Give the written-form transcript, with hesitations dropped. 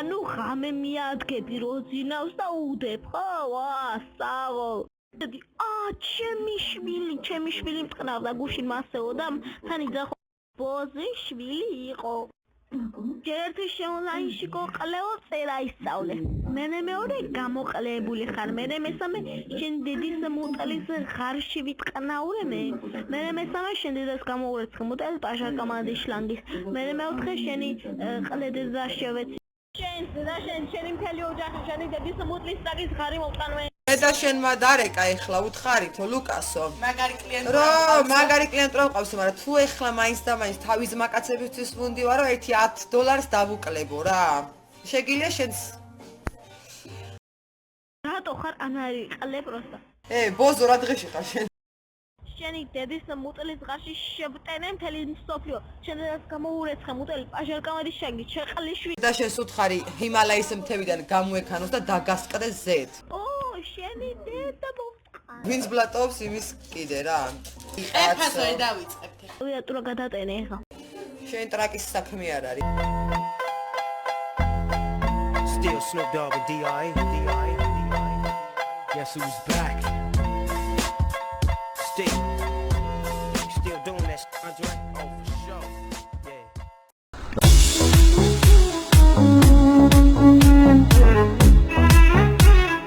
ანუ ღამე მიადგები როზინავს და უდებ ხო? ვასავო. ჩემი შვილი მწყნავდა გუშინ მასეო და თან იძახო ბოზის შვილი იყო. ჯერერთი შემონაიში ყოყლეო წერა ისწავლე. მერე მეორე გამოყლებული ხარ. მერე მესამე შენ დედის მუტყლის ღარში ვიტყნაურე მე. მერე მესამე შენ დედას გამოურეცხე მუტყლის პაჟარკამადის შლანგის. მერე მეოთხე შენი ყლედეს და შევეცი. შენი მთელი ოჯახი შენი დედის მუტყლის სტაგის ღარი მოვტანვე. და შენმა დარეკა ეხლა უთხარითო ლუკასო მაგარი კლიენტი რა მყავს მაგრამ თუ ეხლა მაინც და მაინც თავის მაკაცებისთვის ვუნდი ვარო ერთი $10 დავუკლებო რა შეგიძლია შენს რატო ხარ ან არის ყლე პროსტა ბოზო რა დღეში ხარ შენ შენი დედის მუტყლის ღარში შევტენე მთელი სოფლიო შენ დედას გამოურეცხე მუტყლის პაჟარკამადის შანგი ჩეყლიშვი და შენს უთხარი ჰიმალაის მთებიდან გამოექანოს და დაგასკდე ზედ შენი დედა მოვტყარ. ვინც ბლატობს იმის კიდე რა. ეფასო დავიწყებთ. ვიატურა გადატენე ახლა. შენ ტრაკის საქმე არ არის. Still Snoop Dogg and D.I. Guess who's back? Still doing that, Andre? Oh.